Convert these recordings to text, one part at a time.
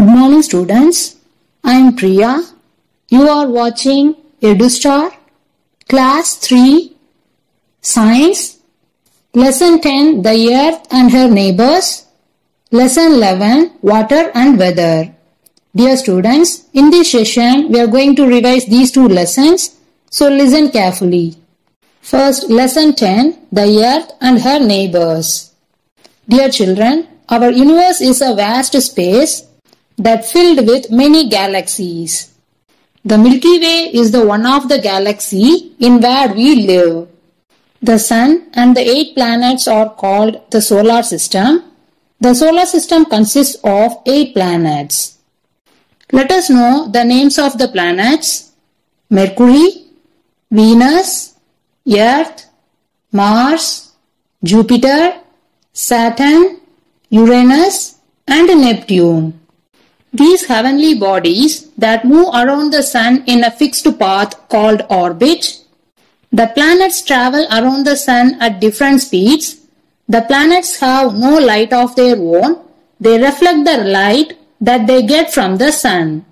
Good morning students. I am Priya. You are watching EduStar Class 3 Science Lesson 10 The Earth and Her Neighbors, Lesson 11 Water and Weather. Dear students, in this session we are going to revise these two lessons, so listen carefully. First, Lesson 10 The Earth and Her Neighbors. Dear children, our universe is a vast space that filled with many galaxies. The Milky Way is the one of the galaxy in where we live. The Sun and the 8 planets are called the solar system. The solar system consists of 8 planets. Let us know the names of the planets: Mercury, Venus, Earth, Mars, Jupiter, Saturn, Uranus and Neptune. These heavenly bodies that move around the Sun in a fixed path called orbit. The planets travel around the Sun at different speeds. The planets have no light of their own. They reflect the light that they get from the Sun.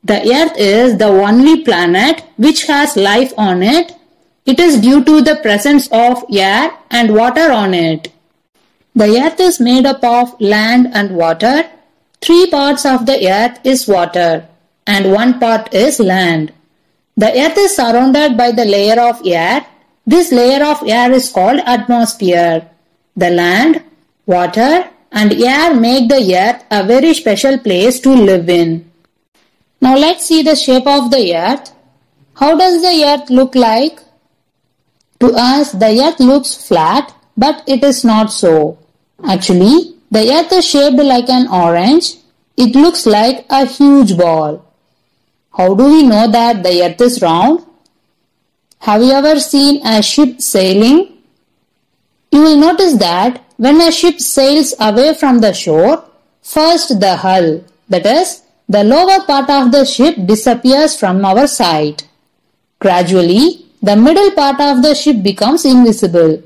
The Earth is the only planet which has life on it. It is due to the presence of air and water on it. The Earth is made up of land and water. 3 parts of the Earth is water and 1 part is land. The Earth is surrounded by the layer of air. This layer of air is called atmosphere. The land, water and air make the Earth a very special place to live in. Now let's see the shape of the Earth. How does the Earth look like? To us, the Earth looks flat, but it is not so. Actually, the Earth is shaped like an orange. It looks like a huge ball. How do we know that the Earth is round? Have you ever seen a ship sailing? You will notice that when a ship sails away from the shore, first the hull, that is, the lower part of the ship disappears from our sight. Gradually, the middle part of the ship becomes invisible.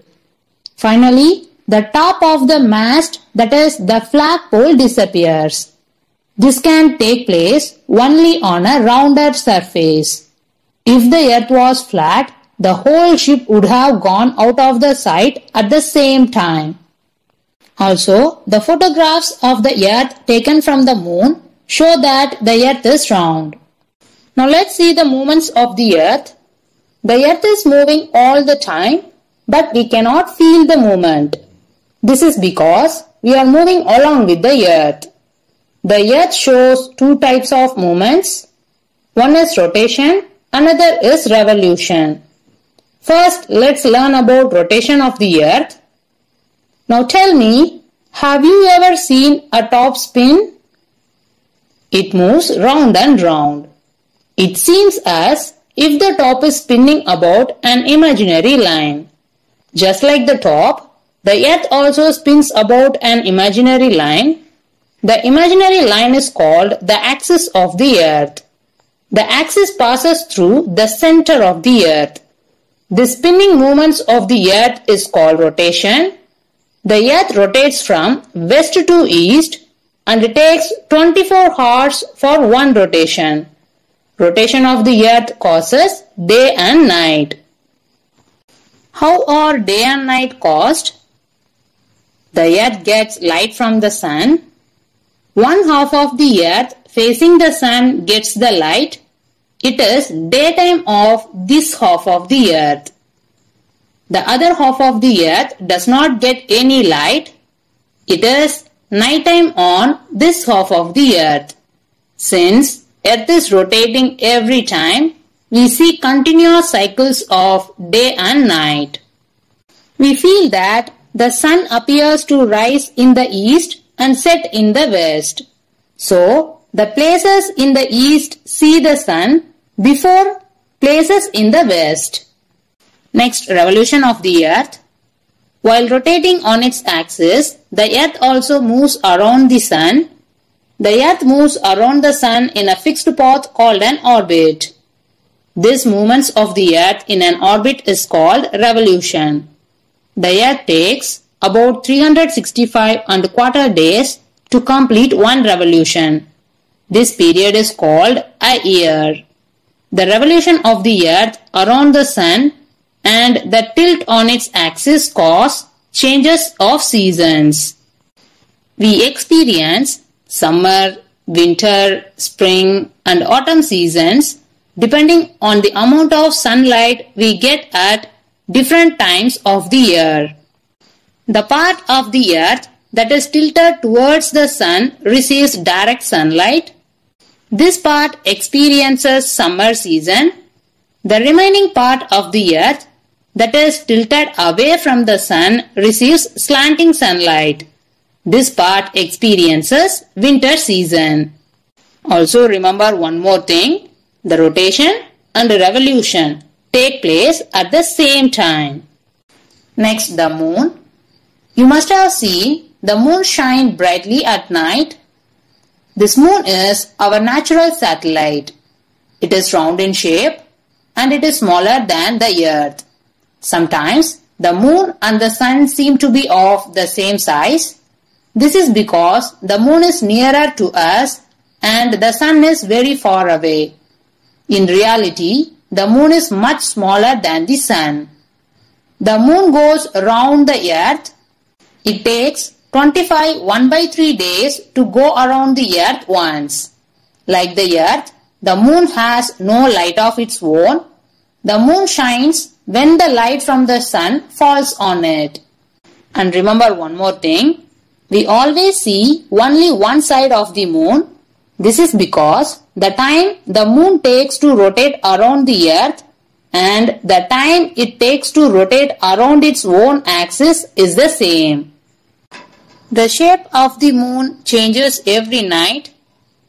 Finally, the top of the mast, that is the flagpole, disappears. This can take place only on a rounded surface. If the Earth was flat, the whole ship would have gone out of the sight at the same time. Also, the photographs of the Earth taken from the moon show that the Earth is round. Now let's see the movements of the Earth. The Earth is moving all the time, but we cannot feel the movement. This is because we are moving along with the Earth. The Earth shows 2 types of movements. One is rotation, another is revolution. First, let's learn about rotation of the Earth. Now tell me, have you ever seen a top spin? It moves round and round. It seems as if the top is spinning about an imaginary line. Just like the top, the Earth also spins about an imaginary line. The imaginary line is called the axis of the Earth. The axis passes through the center of the Earth. The spinning movements of the Earth is called rotation. The Earth rotates from west to east and it takes 24 hours for one rotation. Rotation of the Earth causes day and night. How are day and night caused? The Earth gets light from the Sun. One half of the Earth facing the Sun gets the light. It is daytime of this half of the Earth. The other half of the Earth does not get any light. It is nighttime on this half of the Earth. Since Earth is rotating every time, we see continuous cycles of day and night. We feel that the Sun appears to rise in the east and set in the west. So, the places in the east see the Sun before places in the west. Next, revolution of the Earth. While rotating on its axis, the Earth also moves around the Sun. The Earth moves around the Sun in a fixed path called an orbit. This movements of the Earth in an orbit is called revolution. The Earth takes about 365 and a quarter days to complete one revolution. This period is called a year. The revolution of the earth around the sun and the tilt on its axis cause changes of seasons. We experience summer, winter, spring and autumn seasons depending on the amount of sunlight we get at different times of the year. The part of the earth that is tilted towards the sun receives direct sunlight. This part experiences summer season. The remaining part of the earth that is tilted away from the sun receives slanting sunlight. This part experiences winter season. Also remember one more thing. The rotation and revolution take place at the same time. Next, the moon. You must have seen the moon shine brightly at night. This moon is our natural satellite. It is round in shape and it is smaller than the earth. Sometimes the moon and the sun seem to be of the same size. This is because the moon is nearer to us and the sun is very far away. In reality, the moon is much smaller than the sun. The moon goes round the earth. It takes 25 1/3 days to go around the earth once. Like the earth, the moon has no light of its own. The moon shines when the light from the sun falls on it. And remember one more thing. We always see only one side of the moon. This is because the time the moon takes to rotate around the earth and the time it takes to rotate around its own axis is the same. The shape of the moon changes every night.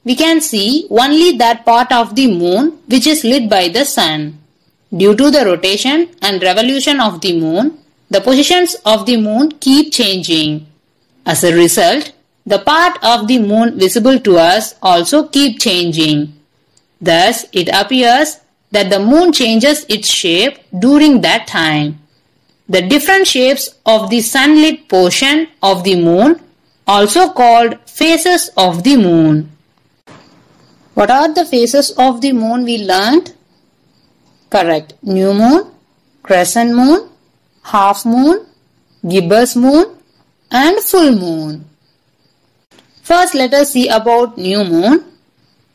We can see only that part of the moon which is lit by the sun. Due to the rotation and revolution of the moon, the positions of the moon keep changing. As a result, the part of the moon visible to us also keep changing. Thus, it appears that the moon changes its shape during that time. The different shapes of the sunlit portion of the moon, also called phases of the moon. What are the phases of the moon we learned? Correct. New moon, crescent moon, half moon, gibbous moon and full moon. First, let us see about new moon.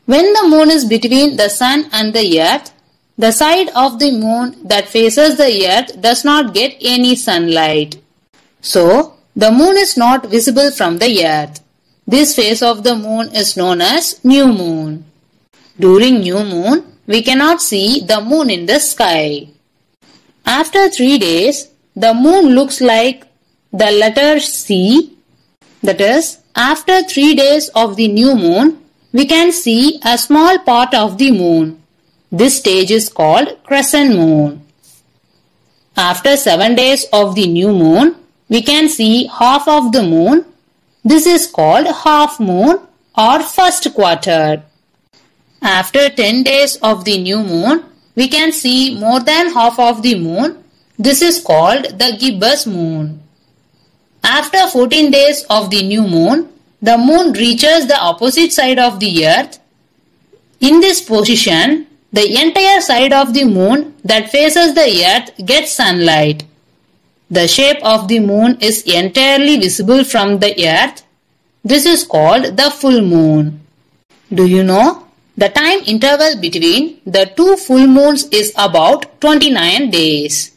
When the moon is between the sun and the earth, the side of the moon that faces the earth does not get any sunlight. So, the moon is not visible from the earth. This phase of the moon is known as new moon. During new moon, we cannot see the moon in the sky. After 3 days, the moon looks like the letter C. That is, after 3 days of the new moon, we can see a small part of the moon. This stage is called crescent moon. After 7 days of the new moon, we can see half of the moon. This is called half moon or first quarter. After 10 days of the new moon, we can see more than half of the moon. This is called the gibbous moon. After 14 days of the new moon, the moon reaches the opposite side of the earth. In this position, the entire side of the moon that faces the earth gets sunlight. The shape of the moon is entirely visible from the earth. This is called the full moon. Do you know? The time interval between the two full moons is about 29 days.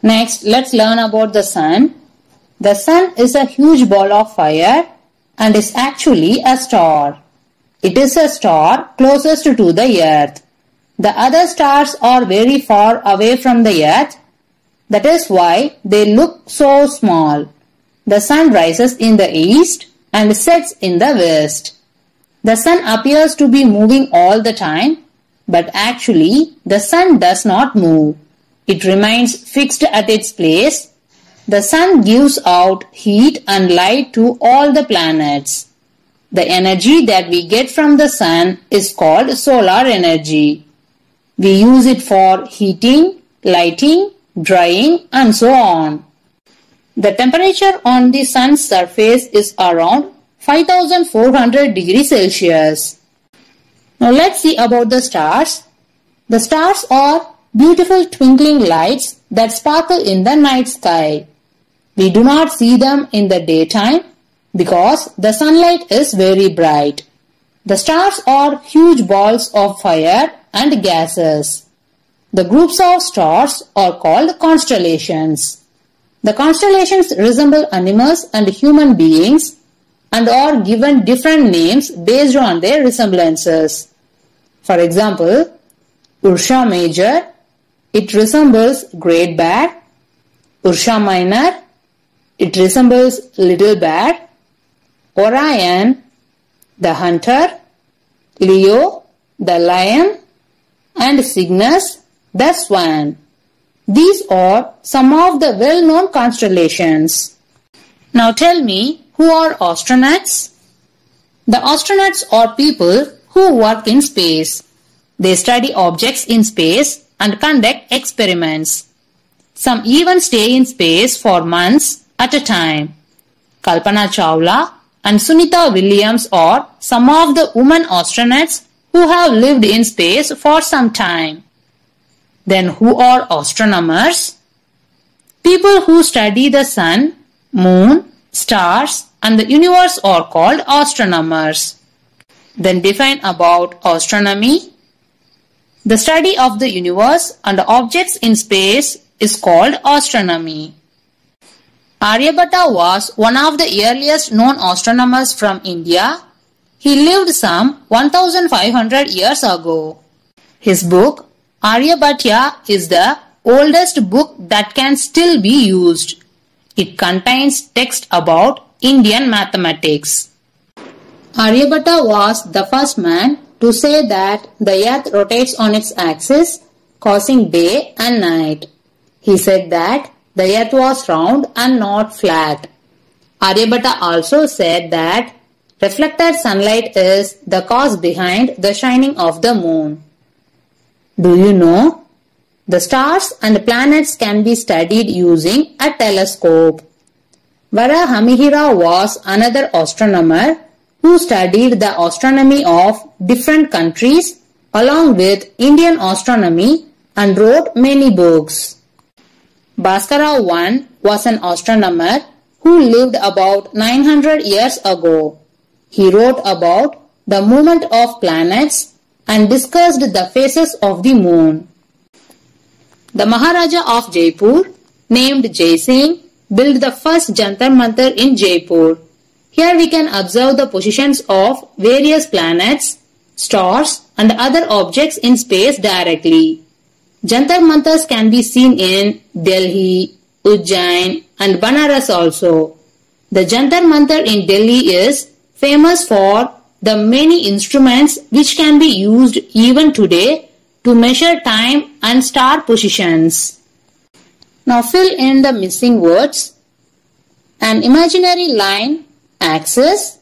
Next, let's learn about the sun. The sun is a huge ball of fire and is actually a star. It is a star closest to the earth. The other stars are very far away from the earth. That is why they look so small. The sun rises in the east and sets in the west. The sun appears to be moving all the time, but actually the sun does not move. It remains fixed at its place. The sun gives out heat and light to all the planets. The energy that we get from the sun is called solar energy. We use it for heating, lighting, drying and so on. The temperature on the sun's surface is around 5400 degrees Celsius. Now let's see about the stars. The stars are beautiful twinkling lights that sparkle in the night sky. We do not see them in the daytime because the sunlight is very bright. The stars are huge balls of fire and gases. The groups of stars are called constellations. The constellations resemble animals and human beings and are given different names based on their resemblances. For example, Ursa Major, it resembles Great Bear. Ursa Minor, it resembles Little Bear. Orion, the hunter. Leo, the lion. And Cygnus, the swan. These are some of the well-known constellations. Now tell me, who are astronauts? The astronauts are people who work in space. They study objects in space and conduct experiments. Some even stay in space for months at a time. Kalpana Chawla and Sunita Williams are some of the women astronauts who have lived in space for some time. Then who are astronomers? People who study the sun, moon, stars and the universe are called astronomers. Then define about astronomy. The study of the universe and objects in space is called astronomy. Aryabhatta was one of the earliest known astronomers from India. He lived some 1500 years ago. His book Aryabhatiya is the oldest book that can still be used. It contains text about Indian mathematics. Aryabhatta was the first man to say that the earth rotates on its axis, causing day and night. He said that the earth was round and not flat. Aryabhatta also said that reflected sunlight is the cause behind the shining of the moon. Do you know? The stars and planets can be studied using a telescope. Varahamihira was another astronomer who studied the astronomy of different countries along with Indian astronomy and wrote many books. Bhaskara I was an astronomer who lived about 900 years ago. He wrote about the movement of planets and discussed the phases of the moon. The Maharaja of Jaipur, named Jai Singh, built the first Jantar Mantar in Jaipur. Here we can observe the positions of various planets, stars and other objects in space directly. Jantar Mantars can be seen in Delhi, Ujjain and Banaras also. The Jantar Mantar in Delhi is famous for the many instruments which can be used even today to measure time and star positions. Now fill in the missing words. An imaginary line, axis,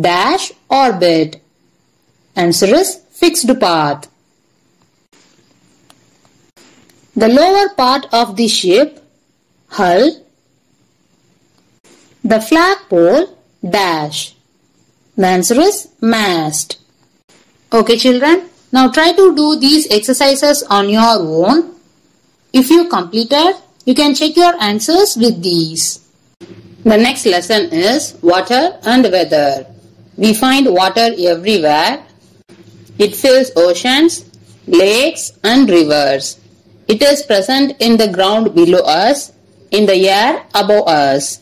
dash, orbit. Answer is fixed path. The lower part of the ship, hull. The flagpole, dash. The answer is mast. Okay children, now try to do these exercises on your own. If you completed, you can check your answers with these. The next lesson is water and weather. We find water everywhere. It fills oceans, lakes and rivers. It is present in the ground below us, in the air above us.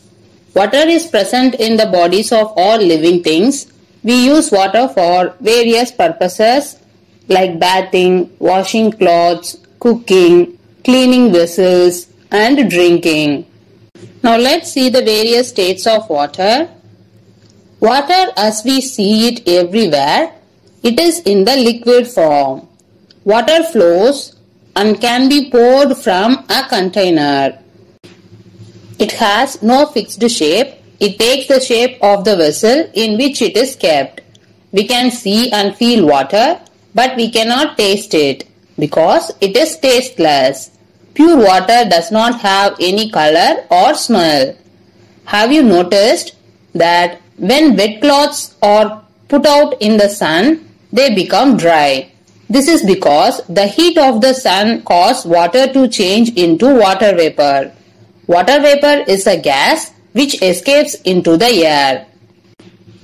Water is present in the bodies of all living things. We use water for various purposes like bathing, washing clothes, cooking, cleaning vessels and drinking. Now let's see the various states of water. Water as we see it everywhere, it is in the liquid form. Water flows and can be poured from a container. It has no fixed shape. It takes the shape of the vessel in which it is kept. We can see and feel water, but we cannot taste it because it is tasteless. Pure water does not have any color or smell. Have you noticed that When wet cloths are put out in the sun, they become dry. This is because the heat of the sun causes water to change into water vapor. Water vapor is a gas which escapes into the air.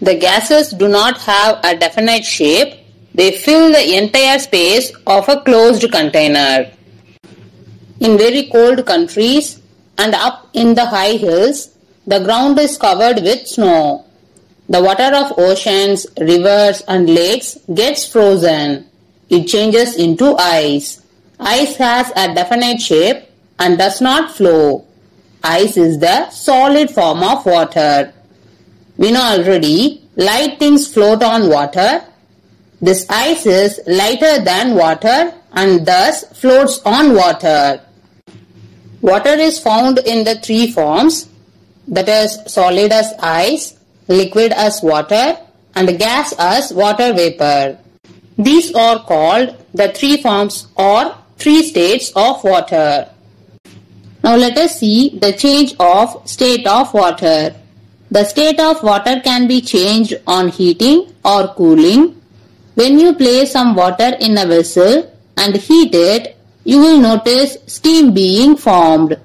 The gases do not have a definite shape. They fill the entire space of a closed container. In very cold countries and up in the high hills, the ground is covered with snow. The water of oceans, rivers and lakes gets frozen. It changes into ice. Ice has a definite shape and does not flow. Ice is the solid form of water. We know already, light things float on water. This ice is lighter than water and thus floats on water. Water is found in the three forms, that is solid as ice, liquid as water and gas as water vapor. These are called the three forms or three states of water. Now let us see the change of state of water. The state of water can be changed on heating or cooling. When you place some water in a vessel and heat it, you will notice steam being formed.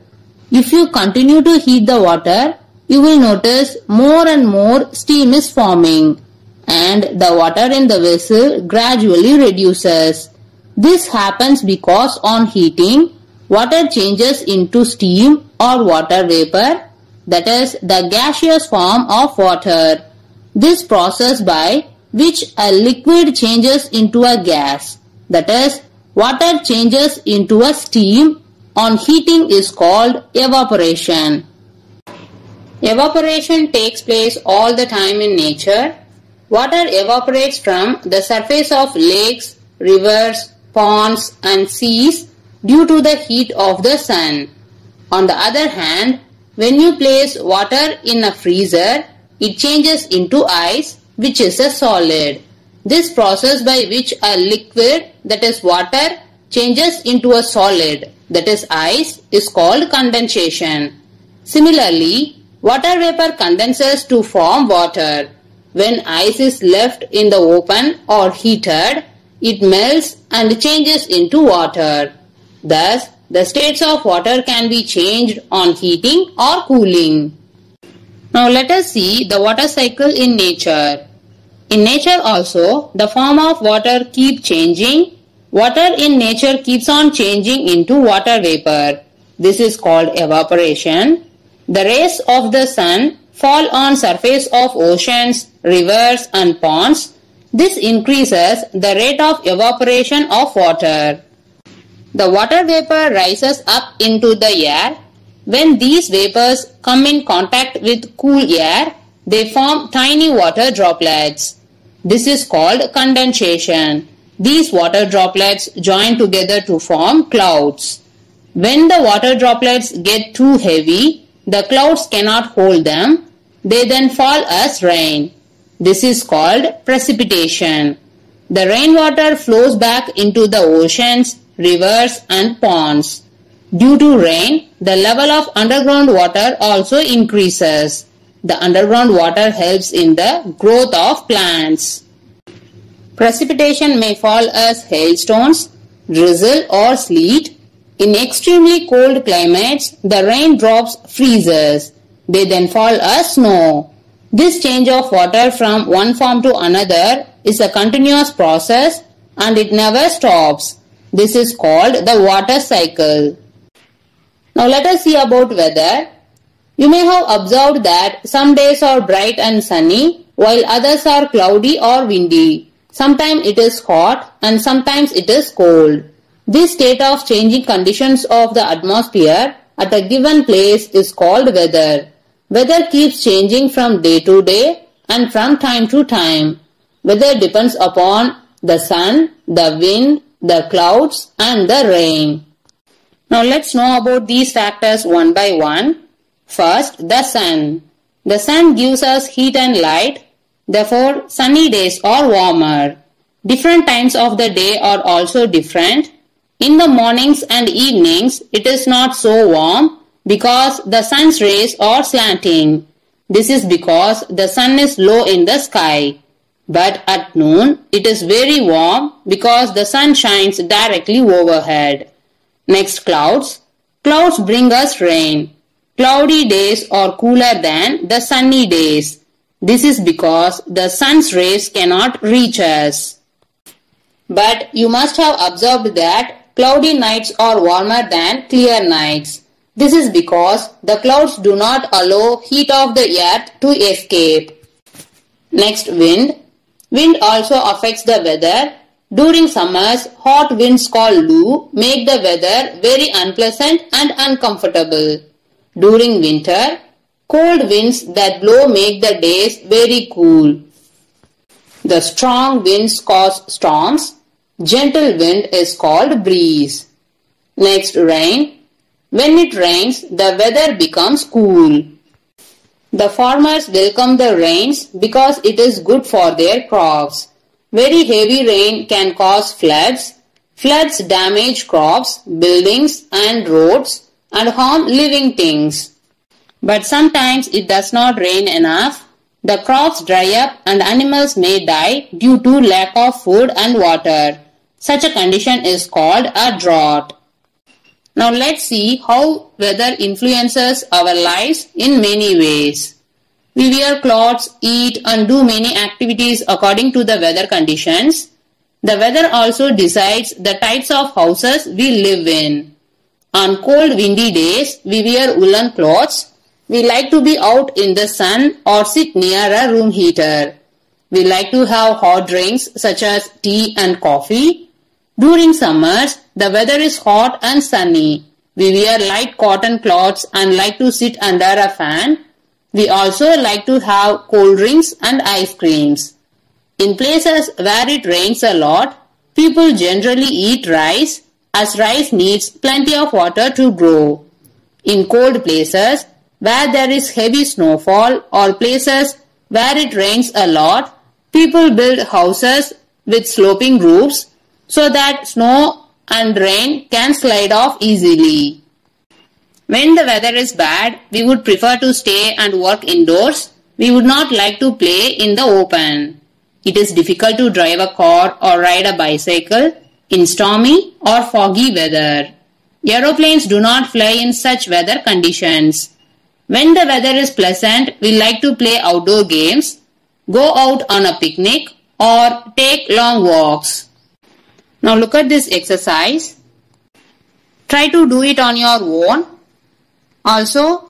If you continue to heat the water, you will notice more and more steam is forming and the water in the vessel gradually reduces. This happens because on heating, water changes into steam or water vapor, that is the gaseous form of water. This process by which a liquid changes into a gas, that is water changes into a steam on heating, is called evaporation. Evaporation takes place all the time in nature. Water evaporates from the surface of lakes, rivers, ponds and seas due to the heat of the sun. On the other hand, when you place water in a freezer, it changes into ice, which is a solid. This process by which a liquid, that is water, changes into a solid, that is ice, is called condensation. Similarly, water vapor condenses to form water. When ice is left in the open or heated, it melts and changes into water. Thus, the states of water can be changed on heating or cooling. Now let us see the water cycle in nature. In nature also, the form of water keeps changing. Water in nature keeps on changing into water vapor. This is called evaporation. The rays of the sun fall on surface of oceans, rivers and ponds. This increases the rate of evaporation of water. The water vapor rises up into the air. When these vapors come in contact with cool air, they form tiny water droplets. This is called condensation. These water droplets join together to form clouds. When the water droplets get too heavy, the clouds cannot hold them. They then fall as rain. This is called precipitation. The rainwater flows back into the oceans, rivers and ponds. Due to rain, the level of underground water also increases. The underground water helps in the growth of plants. Precipitation may fall as hailstones, drizzle or sleet. In extremely cold climates, the rain drops freezes. They then fall as snow. This change of water from one form to another is a continuous process and it never stops. This is called the water cycle. Now let us see about weather. You may have observed that some days are bright and sunny while others are cloudy or windy. Sometimes it is hot and sometimes it is cold. This state of changing conditions of the atmosphere at a given place is called weather. Weather keeps changing from day to day and from time to time. Weather depends upon the sun, the wind, the clouds and the rain. Now let's know about these factors one by one. First, the sun. The sun gives us heat and light. Therefore, sunny days are warmer. Different times of the day are also different. In the mornings and evenings, it is not so warm because the sun's rays are slanting. This is because the sun is low in the sky. But at noon, it is very warm because the sun shines directly overhead. Next, clouds. Clouds bring us rain. Cloudy days are cooler than the sunny days. This is because the sun's rays cannot reach us. But you must have observed that cloudy nights are warmer than clear nights. This is because the clouds do not allow heat of the earth to escape. Next, wind. Wind also affects the weather. During summers, hot winds called Lu make the weather very unpleasant and uncomfortable. During winter, cold winds that blow make the days very cool. The strong winds cause storms. Gentle wind is called breeze. Next, rain. When it rains, the weather becomes cool. The farmers welcome the rains because it is good for their crops. Very heavy rain can cause floods. Floods damage crops, buildings and roads and harm living things. But sometimes it does not rain enough. The crops dry up and animals may die due to lack of food and water. Such a condition is called a drought. Now let's see how weather influences our lives in many ways. We wear clothes, eat and do many activities according to the weather conditions. The weather also decides the types of houses we live in. On cold windy days, we wear woolen clothes. We like to be out in the sun or sit near a room heater. We like to have hot drinks such as tea and coffee. During summers, the weather is hot and sunny. We wear light cotton cloths and like to sit under a fan. We also like to have cold drinks and ice creams. In places where it rains a lot, people generally eat rice as rice needs plenty of water to grow. In cold places where there is heavy snowfall or places where it rains a lot, people build houses with sloping roofs so that snow and rain can slide off easily. When the weather is bad, we would prefer to stay and work indoors. We would not like to play in the open. It is difficult to drive a car or ride a bicycle in stormy or foggy weather. Aeroplanes do not fly in such weather conditions. When the weather is pleasant, we like to play outdoor games, go out on a picnic or take long walks. Now look at this exercise. Try to do it on your own. Also,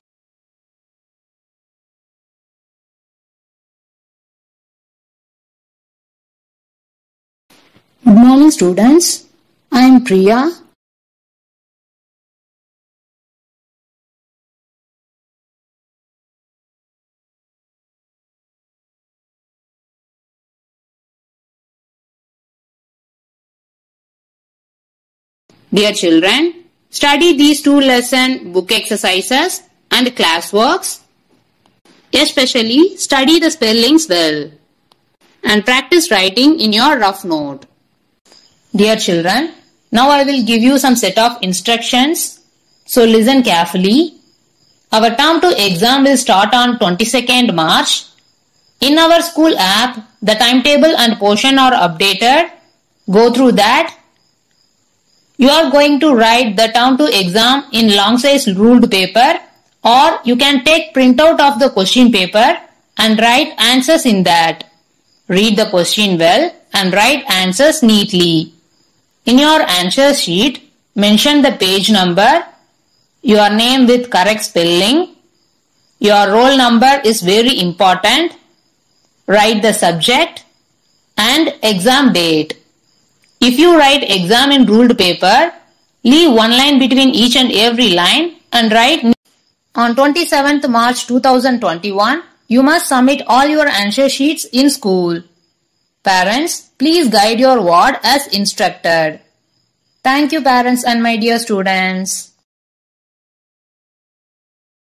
good morning students. I am Priya. Dear children, study these 2 lesson book exercises and classworks. Especially study the spellings well and practice writing in your rough note. Dear children, now I will give you some set of instructions. So listen carefully. Our term 2 exam will start on 22nd March. In our school app, the timetable and portion are updated. Go through that. You are going to write the term 2 exam in long size ruled paper, or you can take printout of the question paper and write answers in that. Read the question well and write answers neatly. In your answer sheet, mention the page number, your name with correct spelling, your roll number is very important, write the subject and exam date. If you write exam in ruled paper, leave one line between each and every line and write. On 27th March 2021, you must submit all your answer sheets in school. Parents, please guide your ward as instructed. Thank you parents and my dear students.